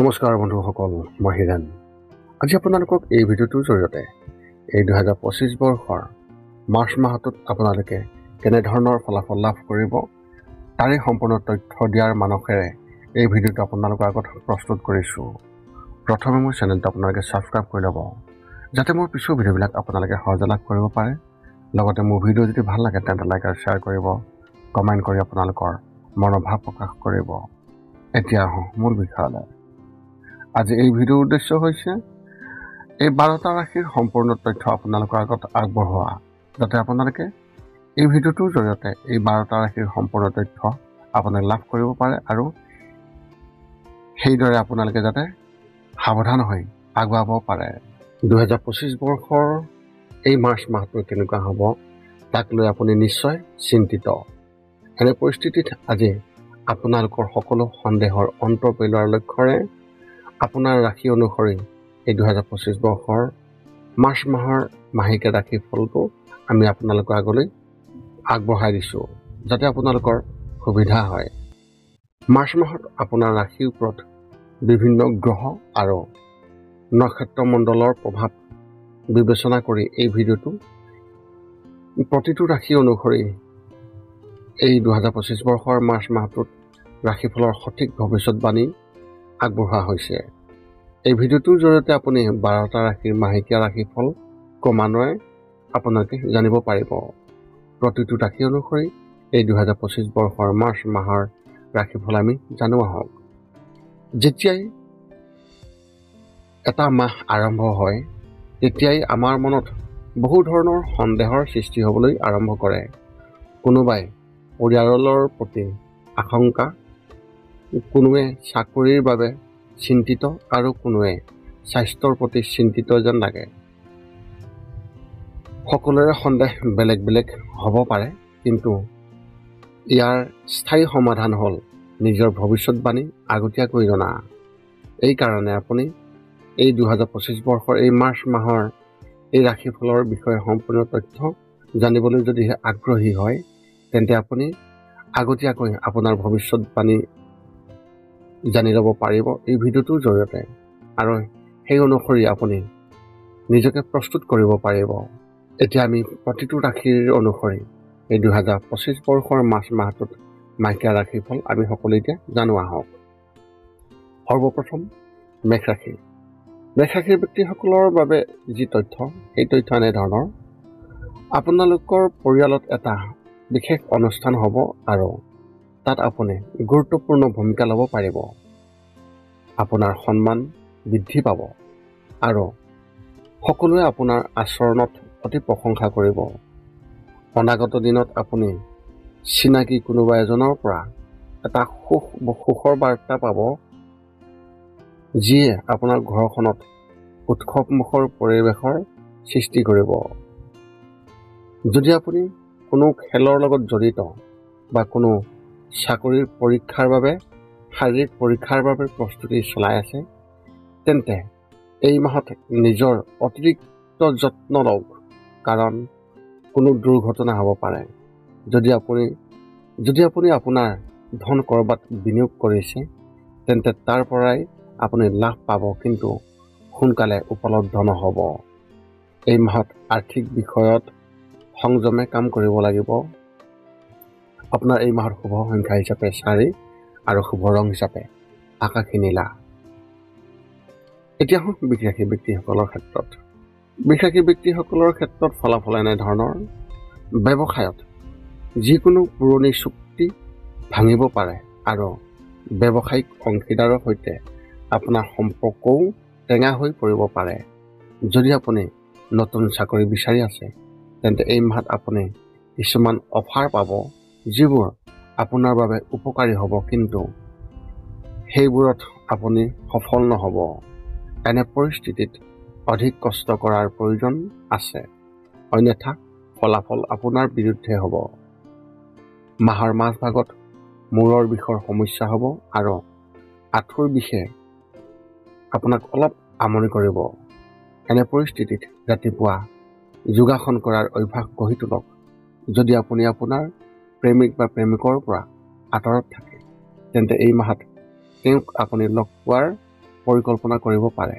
নমস্কাৰ বন্ধুসকল, মই হিৰেণ। আজি আপোনালোকক এই ভিডিঅ'টোৰ জৰিয়তে এই 2025 বৰ্ষৰ মাৰ্চ মাহটোত আপোনালোকে কেনেধৰণৰ ফলাফল লাভ কৰিব তাৰে সম্পূৰ্ণ তথ্য দিয়াৰ মানসেৰে এই ভিডিঅ'টো আপোনালোকৰ আগত প্ৰস্তুত কৰিছোঁ। প্ৰথমে মোৰ চেনেলটো আপোনালোকে ছাবস্ক্ৰাইব কৰি ল'ব, যাতে মোৰ পিছৰ ভিডিঅ'বিলাক আপোনালোকে সহজে লাভ কৰিব পাৰে। লগতে মোৰ ভিডিঅ' যদি ভাল লাগে তেন্তে লাইক আৰু শ্বেয়াৰ কৰিব, কমেণ্ট কৰি আপোনালোকৰ মনৰ ভাৱ প্ৰকাশ কৰিব। এতিয়া আহোঁ মূল বিষয়লৈ। আজি এই ভিডিঅ'ৰ উদ্দেশ্য হৈছে এই 12টা ৰাশিৰ সম্পূৰ্ণ তথ্য আপোনালোকৰ আগত আগবঢ়োৱা, যাতে আপোনালোকে এই ভিডিঅ'টোৰ জৰিয়তে এই 12টা ৰাশিৰ সম্পূৰ্ণ তথ্য আপোনালোকে লাভ কৰিব পাৰে আৰু সেইদৰে আপোনালোকে যাতে সাৱধান হৈ আগুৱাব পাৰে। 2025 বৰ্ষৰ এই মাৰ্চ মাহটো কেনেকুৱা হ'ব তাক লৈ আপুনি নিশ্চয় চিন্তিত। এনে পৰিস্থিতিত আজি আপোনালোকৰ সকলো সন্দেহৰ অন্ত পেলোৱাৰ লক্ষ্যৰে আপোনাৰ ৰাশি অনুসৰি এই 2025 বৰ্ষৰ মাৰ্চ মাহৰ মাহিকে ৰাশি ফলটো আমি আপোনালোকৰ আগলৈ আগবঢ়াই দিছোঁ, যাতে আপোনালোকৰ সুবিধা হয়। মাৰ্চ মাহত আপোনাৰ ৰাশিৰ ওপৰত বিভিন্ন গ্ৰহ আৰু নক্ষত্ৰ মণ্ডলৰ প্ৰভাৱ বিবেচনা কৰি এই ভিডিঅ'টো প্ৰতিটো ৰাশি অনুসৰি এই 2025 বৰ্ষৰ মাৰ্চ মাহটোত ৰাশিফলৰ সঠিক ভৱিষ্যতবাণী আগবঢ়োৱা হৈছে। এই ভিডিঅ'টোৰ জৰিয়তে আপুনি 12টা ৰাশিৰ মাহেকীয়া ৰাশিফল ক্ৰমান্বয়ে আপোনালোকে জানিব পাৰিব। প্ৰতিটো ৰাশি অনুসৰি এই 2025 বৰ্ষৰ মাৰ্চ মাহৰ ৰাশিফল আমি জানো আহক। যেতিয়াই এটা মাহ আৰম্ভ হয় তেতিয়াই আমাৰ মনত বহু ধৰণৰ সন্দেহৰ সৃষ্টি হ'বলৈ আৰম্ভ কৰে। কোনোবাই পৰিয়ালৰ প্ৰতি আশংকা, কোনোৱে চাকৰিৰ বাবে চিন্তিত আৰু কোনোৱে স্বাস্থ্যৰ প্ৰতি চিন্তিত যেন লাগে। সকলোৰে সন্দেহ বেলেগ বেলেগ হ'ব পাৰে, কিন্তু ইয়াৰ স্থায়ী সমাধান হ'ল নিজৰ ভৱিষ্যতবাণী আগতীয়াকৈ জনা। এই কাৰণে আপুনি এই 2025 বৰ্ষৰ এই মাৰ্চ মাহৰ এই ৰাশিফলৰ বিষয়ে সম্পূৰ্ণ তথ্য জানিবলৈ যদি আগ্ৰহী হয় তেন্তে আপুনি আগতীয়াকৈ আপোনাৰ ভৱিষ্যতবাণী জানি ল'ব পাৰিব এই ভিডিঅ'টোৰ জৰিয়তে, আৰু সেই অনুসৰি আপুনি নিজকে প্ৰস্তুত কৰিব পাৰিব। এতিয়া আমি প্ৰতিটো ৰাশিৰ অনুসৰি এই 2025 বৰ্ষৰ মাৰ্চ মাহটোত মাহেকীয়া ৰাশিফল আমি সকলো এতিয়া জানো আহক। সৰ্বপ্ৰথম মেষ ৰাশি। মেষ ৰাশিৰ ব্যক্তিসকলৰ বাবে যি তথ্য, সেই তথ্য এনেধৰণৰ: আপোনালোকৰ পৰিয়ালত এটা বিশেষ অনুষ্ঠান হ'ব আৰু তাত আপুনি গুৰুত্বপূৰ্ণ ভূমিকা ল'ব পাৰিব। আপোনাৰ সন্মান বৃদ্ধি পাব আৰু সকলোৱে আপোনাৰ আচৰণত অতি প্ৰশংসা কৰিব। অনাগত দিনত আপুনি চিনাকি কোনোবা এজনৰ পৰা এটা সুখৰ বাৰ্তা পাব, যিয়ে আপোনাৰ ঘৰখনত উৎসৱমুখৰ পৰিৱেশৰ সৃষ্টি কৰিব। যদি আপুনি কোনো খেলৰ লগত জড়িত বা কোনো চাকৰিৰ শাৰীৰিক পৰীক্ষাৰ বাবে প্ৰস্তুতি চলাই আছে তেন্তে এই মাহত নিজৰ অতিৰিক্ত যত্ন লওক, কাৰণ কোনো দুৰ্ঘটনা হ'ব পাৰে। যদি আপুনি আপোনাৰ ধন ক'ৰবাত বিনিয়োগ কৰিছে তেন্তে তাৰ পৰাই আপুনি লাভ পাব, কিন্তু সোনকালে উপলব্ধ নহ'ব। এই মাহত আৰ্থিক বিষয়ত সংযমে কাম কৰিব লাগিব। আপোনাৰ এই মাহৰ শুভ সংখ্যা হিচাপে 4 আৰু শুভ ৰং হিচাপে আকাশী নীলা। এতিয়া বৃষ ৰাশি ব্যক্তিসকলৰ ক্ষেত্ৰত। বৃষ ৰাশি ব্যক্তিসকলৰ ক্ষেত্ৰত ফলাফল এনেধৰণৰ: ব্যৱসায়ত যিকোনো পুৰণি চুক্তি ভাঙিব পাৰে আৰু ব্যৱসায়িক অংশীদাৰৰ সৈতে আপোনাৰ সম্পৰ্কও টেঙা হৈ পৰিব পাৰে। যদি আপুনি নতুন চাকৰি বিচাৰি আছে তেন্তে এই মাহত আপুনি কিছুমান অফাৰ পাব, যিবোৰ আপোনাৰ বাবে উপকাৰী হ'ব, কিন্তু সেইবোৰত আপুনি সফল নহ'ব। এনে পৰিস্থিতিত অধিক কষ্ট কৰাৰ প্ৰয়োজন আছে, অন্যথা ফলাফল আপোনাৰ বিৰুদ্ধে হ'ব। মাহৰ মাজভাগত মূৰৰ বিষৰ সমস্যা হ'ব আৰু আঁঠুৰ বিষে আপোনাক অলপ আমনি কৰিব। এনে পৰিস্থিতিত ৰাতিপুৱা যোগাসন কৰাৰ অভ্যাস গঢ়ি তোলক। যদি আপুনি আপোনাৰ প্ৰেমিক বা প্ৰেমিকৰ পৰা আঁতৰত থাকে তেন্তে এই মাহত তেওঁক আপুনি লগ পোৱাৰ পৰিকল্পনা কৰিব পাৰে।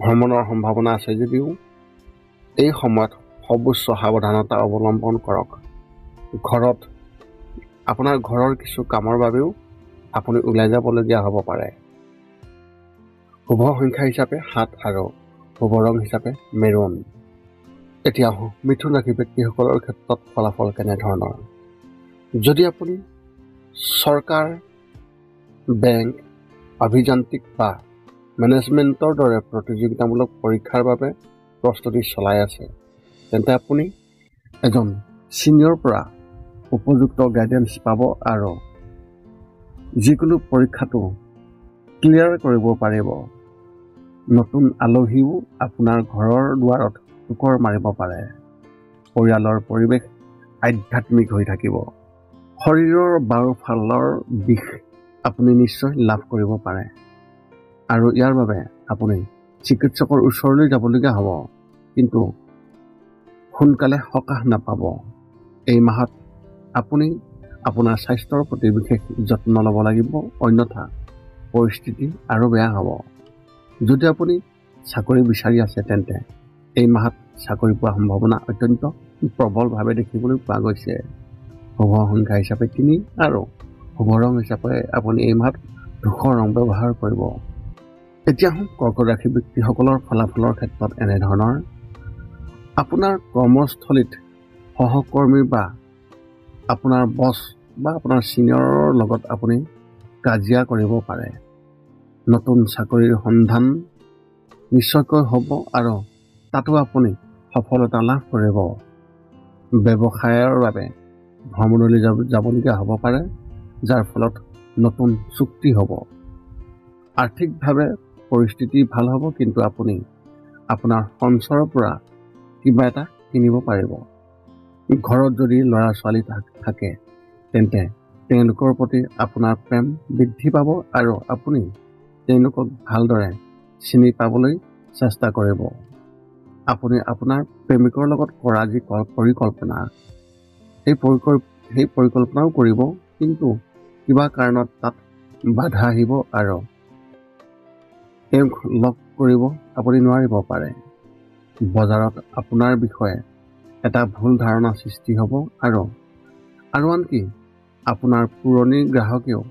ভ্ৰমণৰ সম্ভাৱনা আছে যদিও এই সময়ত সৰ্বোচ্চ সাৱধানতা অৱলম্বন কৰক। আপোনাৰ ঘৰৰ কিছু কামৰ বাবেও আপুনি ওলাই যাবলগীয়া হ'ব পাৰে। শুভ সংখ্যা হিচাপে 7 আৰু শুভ ৰং হিচাপে মেৰুন। এতিয়া মিথুন ৰাশি ব্যক্তিসকলৰ ক্ষেত্ৰত ফলাফল কেনেধৰণৰ? যদি আপুনি চৰকাৰ, বেংক, অভিযান্ত্ৰিক বা মেনেজমেণ্টৰ দৰে প্ৰতিযোগিতামূলক পৰীক্ষাৰ বাবে প্ৰস্তুতি চলাই আছে, তেন্তে আপুনি এজন ছিনিয়ৰৰ পৰা উপযুক্ত গাইডেন্স পাব আৰু যিকোনো পৰীক্ষাটো ক্লিয়াৰ কৰিব পাৰিব। নতুন আলহীও আপোনাৰ ঘৰৰ দুৱাৰত টোকৰ মাৰিব পাৰে। পৰিয়ালৰ পৰিৱেশ আধ্যাত্মিক হৈ থাকিব। শৰীৰৰ বাওঁফালৰ বিষ আপুনি নিশ্চয় লাভ কৰিব পাৰে আৰু ইয়াৰ বাবে আপুনি চিকিৎসকৰ ওচৰলৈ যাবলগীয়া হ'ব, কিন্তু সোনকালে সকাহ নাপাব। এই মাহত আপুনি আপোনাৰ স্বাস্থ্যৰ প্ৰতি বিশেষ যত্ন ল'ব লাগিব, অন্যথা পৰিস্থিতি আৰু বেয়া হ'ব। যদি আপুনি চাকৰি বিচাৰি আছে, তেন্তে এই মাহত চাকৰি পোৱাৰ সম্ভাৱনা অত্যন্ত প্ৰবলভাৱে দেখিবলৈ পোৱা গৈছে। শুভ সংখ্যা হিচাপে 3 আৰু শুভ ৰং হিচাপে আপুনি এই মাহত ধূসৰ ৰং ব্যৱহাৰ কৰিব। এতিয়া কৰ্কট ৰাশি ব্যক্তিসকলৰ ফলাফলৰ ক্ষেত্ৰত এনেধৰণৰ। আপোনাৰ কৰ্মস্থলীত সহকৰ্মী বা আপোনাৰ বছ বা আপোনাৰ ছিনিয়ৰৰ লগত আপুনি কাজিয়া কৰিব পাৰে। নতুন চাকৰিৰ সন্ধান নিশ্চয়কৈ হ'ব আৰু তাতো আপুনি সফলতা লাভ কৰিব। ব্যৱসায়ৰ বাবে ভ্ৰমণলৈ যাবলগীয়া হ'ব পাৰে, যাৰ ফলত নতুন চুক্তি হ'ব। আৰ্থিকভাৱে পৰিস্থিতি ভাল হ'ব, কিন্তু আপুনি আপোনাৰ সঞ্চয়ৰ পৰা কিবা এটা কিনিব পাৰিব। ঘৰত যদি ল'ৰা ছোৱালী থাকে, তেন্তে তেওঁলোকৰ প্ৰতি আপোনাৰ প্ৰেম বৃদ্ধি পাব আৰু আপুনি তেওঁলোকক ভালদৰে চিনি পাবলৈ চেষ্টা কৰিব। আপুনি আপোনাৰ প্ৰেমিকৰ লগত কৰা যি পৰিকল্পনা, সেই পৰিকল্পনাও কৰিব, কিন্তু কিবা কাৰণত তাত বাধা আহিব আৰু তেওঁক লগ কৰিব আপুনি নোৱাৰিব পাৰে। বজাৰত আপোনাৰ বিষয়ে এটা ভুল ধাৰণা সৃষ্টি হ'ব আৰু আনকি আপোনাৰ পুৰণি গ্ৰাহকেও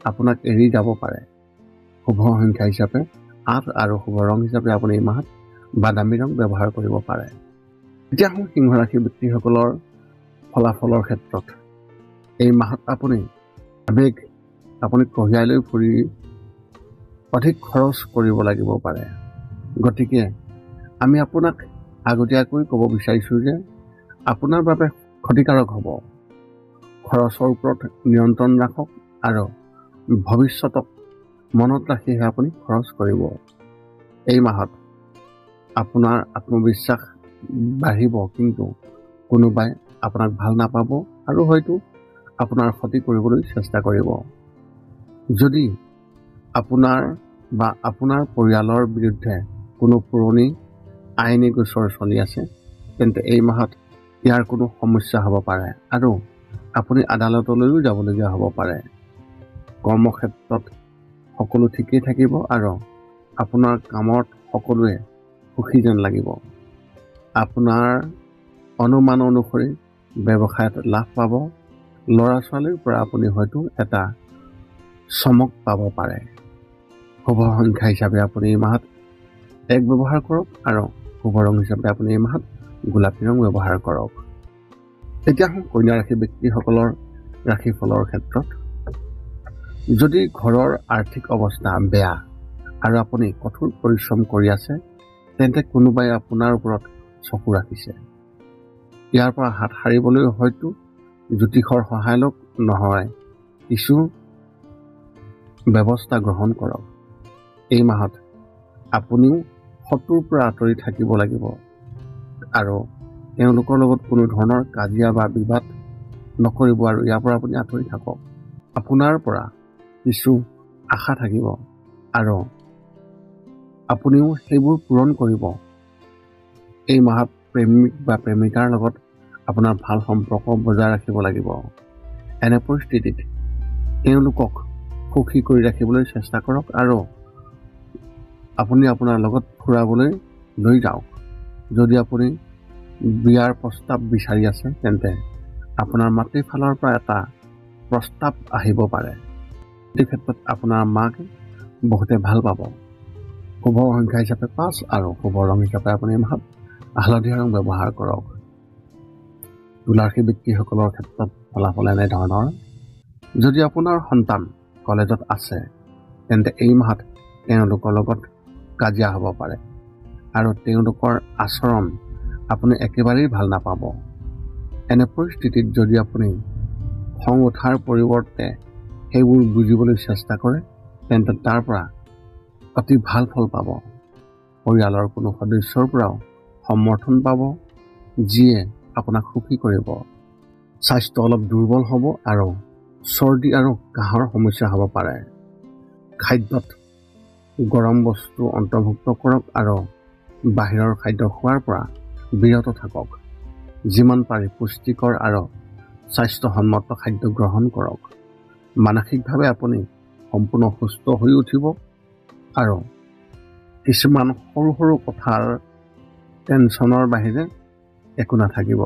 আপোনাক এৰি যাব পাৰে। শুভ সংখ্যা হিচাপে 8 আৰু শুভ ৰং হিচাপে আপুনি এই মাহত বাদামী ৰং ব্যৱহাৰ কৰিব পাৰে। এতিয়া সিংহ ৰাশি ব্যক্তিসকলৰ ফলাফলৰ ক্ষেত্ৰত এই মাহত আপুনি কঢ়িয়াই লৈ ফুৰি অধিক খৰচ কৰিব লাগিব পাৰে। গতিকে আমি আপোনাক আগতীয়াকৈ ক'ব বিচাৰিছোঁ যে আপোনাৰ বাবে ক্ষতিকাৰক হ'ব। খৰচৰ ওপৰত নিয়ন্ত্ৰণ ৰাখক আৰু ভৱিষ্যতক মনত ৰাখিহে আপুনি খৰচ কৰিব। এই মাহত আপোনাৰ আত্মবিশ্বাস বাঢ়িব, কিন্তু কোনোবাই আপোনাক ভাল নাপাব আৰু হয়তো আপোনাৰ ক্ষতি কৰিবলৈ চেষ্টা কৰিব। যদি আপোনাৰ বা আপোনাৰ পৰিয়ালৰ বিৰুদ্ধে কোনো পুৰণি আইনী গোচৰ চলি আছে, তেন্তে এই মাহত ইয়াৰ কোনো সমস্যা হ'ব পাৰে আৰু আপুনি আদালতলৈও যাবলগীয়া হ'ব পাৰে। কৰ্মক্ষেত্ৰত সকলো ঠিকেই থাকিব আৰু আপোনাৰ কামত সকলোৱে সুখী যেন লাগিব। আপোনাৰ অনুমান অনুসৰি ব্যৱসায়ত লাভ পাব। ল'ৰা ছোৱালীৰ পৰা আপুনি হয়তো এটা চমক পাব পাৰে। শুভ সংখ্যা হিচাপে আপুনি এই মাহত 1 ব্যৱহাৰ কৰক আৰু শুভ ৰং হিচাপে আপুনি এই মাহত গোলাপী ৰং ব্যৱহাৰ কৰক। এতিয়া কন্যা ৰাশি ব্যক্তিসকলৰ ৰাশিফলৰ ক্ষেত্ৰত যদি ঘৰৰ আৰ্থিক অৱস্থা বেয়া আৰু আপুনি কঠোৰ পৰিশ্ৰম কৰি আছে, তেন্তে কোনোবাই আপোনাৰ ওপৰত চকু ৰাখিছে। ইয়াৰ পৰা হাত সাৰিবলৈ হয়তো জ্যোতিষৰ সহায় লওক, নহয় কিছু ব্যৱস্থা গ্ৰহণ কৰক। এই মাহত আপুনিও শত্ৰুৰ পৰা আঁতৰি থাকিব লাগিব আৰু তেওঁলোকৰ লগত কোনো ধৰণৰ কাজিয়া বা বিবাদ নকৰিব আৰু ইয়াৰ পৰা আপুনি আঁতৰি থাকক। আপোনাৰ পৰা কিছু আশা থাকিব আৰু আপুনিও সেইবোৰ পূৰণ কৰিব। এই মাহত প্ৰেমিক বা প্ৰেমিকাৰ লগত আপোনাৰ ভাল সম্পৰ্ক বজাই ৰাখিব লাগিব। এনে পৰিস্থিতিত তেওঁলোকক সুখী কৰি ৰাখিবলৈ চেষ্টা কৰক আৰু আপুনি আপোনাৰ লগত ফুৰাবলৈ লৈ যাওক। যদি আপুনি বিয়াৰ প্ৰস্তাৱ বিচাৰি আছে তেন্তে আপোনাৰ মাতৃৰ ফালৰ পৰা এটা প্ৰস্তাৱ আহিব পাৰে। এই ক্ষেত্ৰত আপোনাৰ মাকে বহুতে ভাল পাব। শুভ সংখ্যা হিচাপে 5 আৰু শুভ ৰং হিচাপে আপুনি এই মাহত হালধীয়া ৰং ব্যৱহাৰ কৰক। তুলা ৰাশি ব্যক্তিসকলৰ ক্ষেত্ৰত ফলাফল এনেধৰণৰ। যদি আপোনাৰ সন্তান কলেজত আছে তেন্তে এই মাহত তেওঁলোকৰ লগত কাজিয়া হ'ব পাৰে আৰু তেওঁলোকৰ আচৰণ আপুনি একেবাৰেই ভাল নাপাব। এনে পৰিস্থিতিত যদি আপুনি খং উঠাৰ পৰিৱৰ্তে সেইবোৰ বুজিবলৈ চেষ্টা কৰে তেন্তে তাৰ পৰা অতি ভাল ফল পাব। পৰিয়ালৰ কোনো সদস্যৰ পৰাও সমৰ্থন পাব, যিয়ে আপোনাক সুখী কৰিব। স্বাস্থ্য অলপ দুৰ্বল হ'ব আৰু চৰ্দি আৰু কাহৰ সমস্যা হ'ব পাৰে। খাদ্যত গৰম বস্তু অন্তৰ্ভুক্ত কৰক আৰু বাহিৰৰ খাদ্য খোৱাৰ পৰা বিৰত থাকক। যিমান পাৰি পুষ্টিকৰ আৰু স্বাস্থ্যসন্মত খাদ্য গ্ৰহণ কৰক। মানসিকভাৱে আপুনি সম্পূৰ্ণ সুস্থ হৈ উঠিব আৰু কিছুমান সৰু সৰু কথাৰ টেনশ্যনৰ বাহিৰে একো নাথাকিব।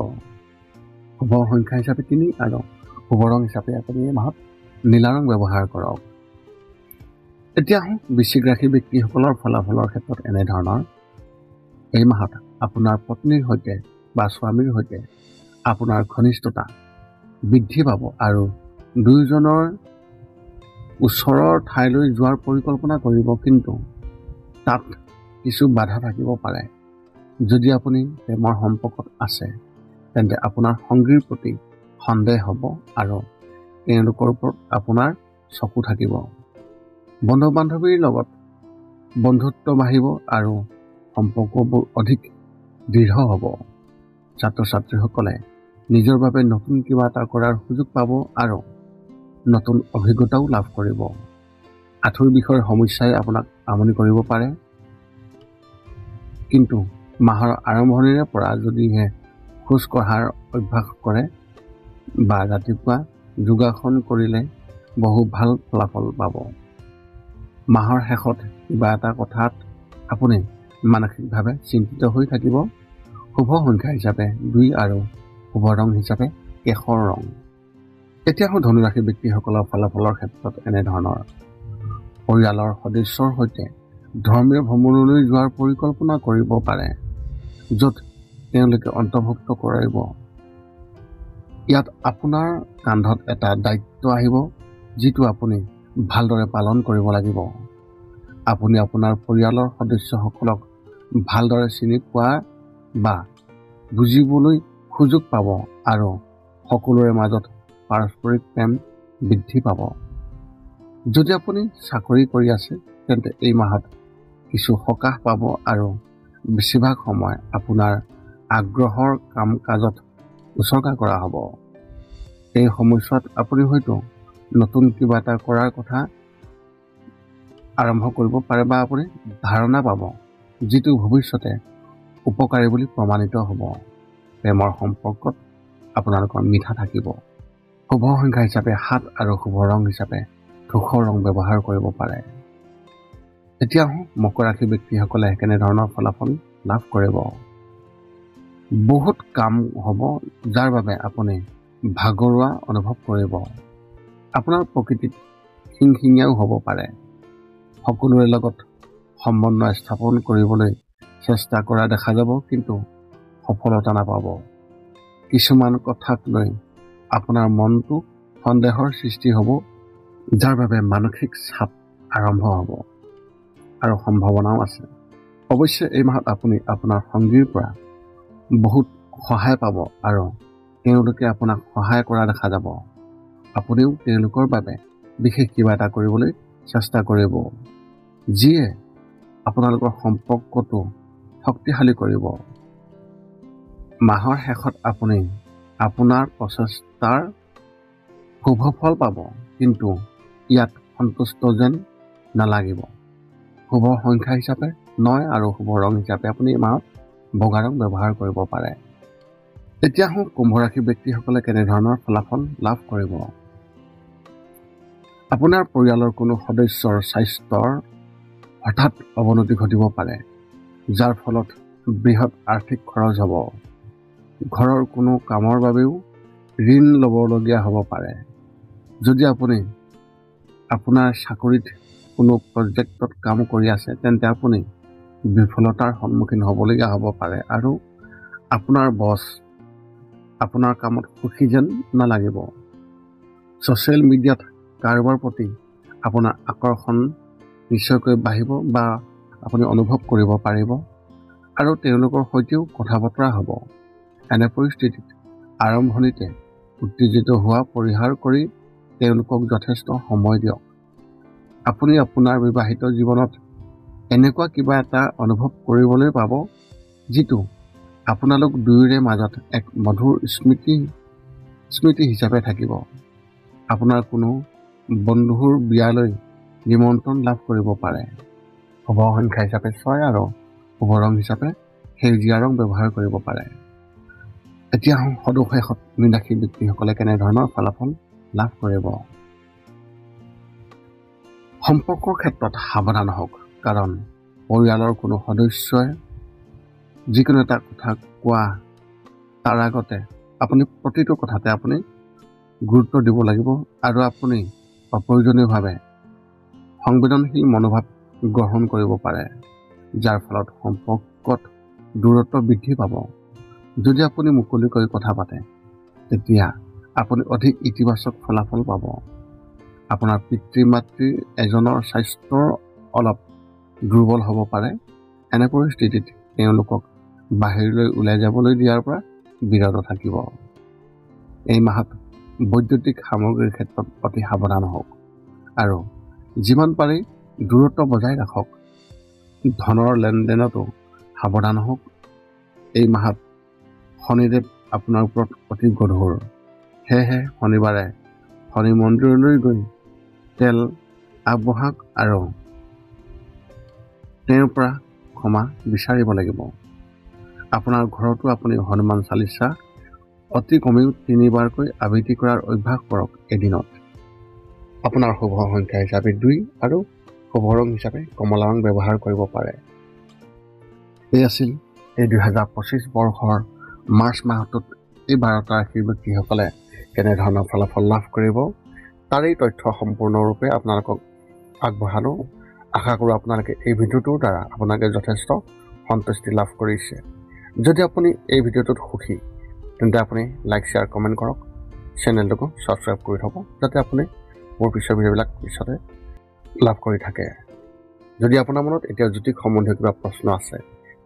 শুভ সংখ্যা হিচাপে 3 আৰু শুভ ৰং হিচাপে আপুনি এই মাহত নীলা ৰং ব্যৱহাৰ কৰক। এতিয়া বৃশ্চিক ৰাশি ব্যক্তিসকলৰ ফলাফলৰ ক্ষেত্ৰত এনেধৰণৰ। এই মাহত আপোনাৰ পত্নীৰ সৈতে বা স্বামীৰ সৈতে আপোনাৰ ঘনিষ্ঠতা বৃদ্ধি পাব আৰু দুয়োজনৰ ওচৰৰ ঠাইলৈ যোৱাৰ পৰিকল্পনা কৰিব, কিন্তু তাত কিছু বাধা থাকিব পাৰে। যদি আপুনি প্ৰেমৰ সম্পৰ্কত আছে তেন্তে আপোনাৰ সংগীৰ প্ৰতি সন্দেহ হ'ব আৰু তেওঁলোকৰ ওপৰত আপোনাৰ চকু থাকিব। বন্ধু বান্ধৱীৰ লগত বন্ধুত্ব বাঢ়িব আৰু সম্পৰ্কবোৰ অধিক দৃঢ় হ'ব। ছাত্ৰ ছাত্ৰীসকলে নিজৰ বাবে নতুন কিবা এটা কৰাৰ সুযোগ পাব আৰু নতুন অভিজ্ঞতাও লাভ কৰিব। আঁঠুৰ বিষয়ৰ সমস্যাই আপোনাক আমনি কৰিব পাৰে, কিন্তু মাহৰ আৰম্ভণিৰে পৰা যদিহে খোজ কঢ়াৰ অভ্যাস কৰে বা ৰাতিপুৱা যোগাসন কৰিলে বহু ভাল ফলাফল পাব। মাহৰ শেষত কিবা এটা কথাত আপুনি মানসিকভাৱে চিন্তিত হৈ থাকিব। শুভ সংখ্যা হিচাপে 2 আৰু শুভ ৰং হিচাপে কেশৰ ৰং। এতিয়া ধনুৰাশি ব্যক্তিসকলৰ ফলাফলৰ ক্ষেত্ৰত এনেধৰণৰ। পৰিয়ালৰ সদস্যৰ সৈতে ধৰ্মীয় ভ্ৰমণলৈ যোৱাৰ পৰিকল্পনা কৰিব পাৰে, য'ত তেওঁলোকে অন্তৰ্ভুক্ত কৰিব। ইয়াত আপোনাৰ কান্ধত এটা দায়িত্ব আহিব, যিটো আপুনি ভালদৰে পালন কৰিব লাগিব। আপুনি আপোনাৰ পৰিয়ালৰ সদস্যসকলক ভালদৰে চিনি পোৱা বা বুজিবলৈ সুযোগ পাব আৰু সকলোৰে মাজত পাৰস্পৰিক প্ৰেম বৃদ্ধি পাব। যদি আপুনি চাকৰি কৰি আছে তেন্তে এই মাহত কিছু সকাহ পাব আৰু বেছিভাগ সময় আপোনাৰ আগ্ৰহৰ কাম কাজত উচৰ্গা কৰা হ'ব। এই সময়ছোৱাত আপুনি হয়তো নতুন কিবা এটা কৰাৰ কথা আৰম্ভ কৰিব পাৰে বা আপুনি ধাৰণা পাব, যিটো ভৱিষ্যতে উপকাৰী বুলি প্ৰমাণিত হ'ব। প্ৰেমৰ সম্পৰ্কত আপোনালোকৰ মিঠা থাকিব। শুভ সংখ্যা হিচাপে 7 আৰু শুভ ৰং হিচাপে ধূসৰ ৰং ব্যৱহাৰ কৰিব পাৰে। এতিয়া মকৰ ৰাশি ব্যক্তিসকলে কেনেধৰণৰ ফলাফল লাভ কৰিব। বহুত কাম হ'ব, যাৰ বাবে আপুনি ভাগৰুৱা অনুভৱ কৰিব। আপোনাৰ প্ৰকৃতিত খিংখিঙীয়াও হ'ব পাৰে। সকলোৰে লগত সম্বন্ধ স্থাপন কৰিবলৈ চেষ্টা কৰা দেখা যাব, কিন্তু সফলতা নাপাব। কিছুমান কথাক লৈ আপোনাৰ মনটো সন্দেহৰ সৃষ্টি হ'ব, যাৰ বাবে মানসিক চাপ আৰম্ভ হ'ব আৰু সম্ভাৱনাও আছে। অৱশ্যে এই মাহত আপুনি আপোনাৰ সংগীৰ পৰা বহুত সহায় পাব আৰু তেওঁলোকে আপোনাক সহায় কৰা দেখা যাব। আপুনিও তেওঁলোকৰ বাবে বিশেষ কিবা এটা কৰিবলৈ চেষ্টা কৰিব, যিয়ে আপোনালোকৰ সম্পৰ্কটো শক্তিশালী কৰিব। মাহৰ শেষত আপুনি আপোনাৰ প্ৰচেষ্টাৰ শুভ ফল পাব, কিন্তু ইয়াত সন্তুষ্ট যেন নালাগিব। শুভ সংখ্যা হিচাপে 9 আৰু শুভ ৰং হিচাপে আপুনি এই মাহত বগা ৰং ব্যৱহাৰ কৰিব পাৰে। এতিয়া কুম্ভ ৰাশি ব্যক্তিসকলে কেনেধৰণৰ ফলাফল লাভ কৰিব। আপোনাৰ পৰিয়ালৰ কোনো সদস্যৰ স্বাস্থ্যৰ হঠাৎ অৱনতি ঘটিব পাৰে, যাৰ ফলত বৃহৎ আৰ্থিক খৰচ হ'ব। ঘৰৰ কোনো কামৰ বাবেও ঋণ ল'বলগীয়া হ'ব পাৰে। যদি আপুনি আপোনাৰ চাকৰিত কোনো প্ৰজেক্টত কাম কৰি আছে, তেন্তে আপুনি বিফলতাৰ সন্মুখীন হ'বলগীয়া হ'ব পাৰে আৰু আপোনাৰ বছ আপোনাৰ কামত সুখী যেন নালাগিব। ছ'চিয়েল মিডিয়াত কাৰোবাৰ প্ৰতি আপোনাৰ আকৰ্ষণ নিশ্চয়কৈ বাঢ়িব বা আপুনি অনুভৱ কৰিব পাৰিব আৰু তেওঁলোকৰ সৈতেও কথা বতৰা হ'ব। এনে পৰিস্থিতিত আৰম্ভণিতে উত্তেজিত হোৱা পৰিহাৰ কৰি তেওঁলোকক যথেষ্ট সময় দিয়ক। আপুনি আপোনাৰ বিবাহিত জীৱনত এনেকুৱা কিবা এটা অনুভৱ কৰিবলৈ পাব, যিটো আপোনালোক দুয়োৰে মাজত এক মধুৰ স্মৃতি হিচাপে থাকিব। আপোনাৰ কোনো বন্ধুৰ বিয়ালৈ নিমন্ত্ৰণ লাভ কৰিব পাৰে। শুভ সংখ্যা হিচাপে 6 আৰু শুভ ৰং হিচাপে সেউজীয়া ৰং ব্যৱহাৰ কৰিব পাৰে। এতিয়া সদুশেষত মীন ৰাশিৰ ব্যক্তিসকলে কেনেধৰণৰ ফলাফল লাভ কৰিব। সম্পৰ্কৰ ক্ষেত্ৰত সাৱধান হওক, কাৰণ পৰিয়ালৰ কোনো সদস্যই যিকোনো এটা কথা কোৱা তাৰ আগতে আপুনি প্ৰতিটো কথাতে আপুনি গুৰুত্ব দিব লাগিব আৰু আপুনি অপ্ৰয়োজনীয়ভাৱে সংবেদনশীল মনোভাৱ গ্ৰহণ কৰিব পাৰে, যাৰ ফলত সম্পৰ্কত দূৰত্ব বৃদ্ধি পাব। যদি আপুনি মুকলিকৈ কথা পাতে, তেতিয়া আপুনি অধিক ইতিবাচক ফলাফল পাব। আপোনাৰ পিতৃ মাতৃ এজনৰ স্বাস্থ্য অলপ দুৰ্বল হ'ব পাৰে। এনে পৰিস্থিতিত তেওঁলোকক বাহিৰলৈ ওলাই যাবলৈ দিয়াৰ পৰা বিৰত থাকিব। এই মাহত বৈদ্যুতিক সামগ্ৰীৰ ক্ষেত্ৰত অতি সাৱধান হওক আৰু যিমান পাৰি দূৰত্ব বজাই ৰাখক। ধনৰ লেনদেনতো সাৱধান হওক। এই মাহত শনিদেৱ আপোনাৰ ওপৰত অতি গধুৰ, সেয়েহে শনিবাৰে শনি মন্দিৰলৈ গৈ তেল আগবঢ়াওক আৰু তেওঁৰ পৰা ক্ষমা বিচাৰিব লাগিব। আপোনাৰ ঘৰতো আপুনি হনুমান চালিচা অতি কমেও 3 বাৰকৈ আবৃত্তি কৰাৰ অভ্যাস কৰক এদিনত। আপোনাৰ শুভ সংখ্যা হিচাপে 2 আৰু শুভ ৰং হিচাপে কমলা ৰং ব্যৱহাৰ কৰিব পাৰে। এই আছিল এই 2025 বৰ্ষৰ মাৰ্চ মাহটোত এই 12টা ৰাশিৰ ব্যক্তিসকলে কেনেধৰণৰ ফলাফল লাভ কৰিব, তাৰেই তথ্য সম্পূৰ্ণৰূপে আপোনালোকক আগবঢ়ালোঁ। আশা কৰোঁ আপোনালোকে এই ভিডিঅ'টোৰ দ্বাৰা আপোনালোকে যথেষ্ট সন্তুষ্টি লাভ কৰিছে। যদি আপুনি এই ভিডিঅ'টোত সুখী, তেন্তে আপুনি লাইক, শ্বেয়াৰ, কমেণ্ট কৰক। চেনেলটোকো ছাবস্ক্ৰাইব কৰি থ'ব, যাতে আপুনি মোৰ পিছৰ ভিডিঅ'বিলাক পিছতে লাভ কৰি থাকে। যদি আপোনাৰ মনত এতিয়া জ্যোতিষ সম্বন্ধীয় কিবা প্ৰশ্ন আছে,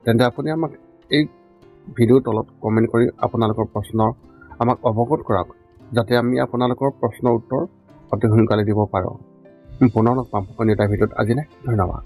তেন্তে আপুনি আমাক এই ভিডিঅ'ৰ তলত কমেণ্ট কৰি আপোনালোকৰ প্ৰশ্ন আমাক অৱগত কৰক, যাতে আমি আপোনালোকৰ প্ৰশ্নৰ উত্তৰ অতি সোনকালে দিব পাৰোঁ। পুনৰ লগ পাম অন্য এটা ভিডিঅ'ত। আজিলৈ ধন্যবাদ।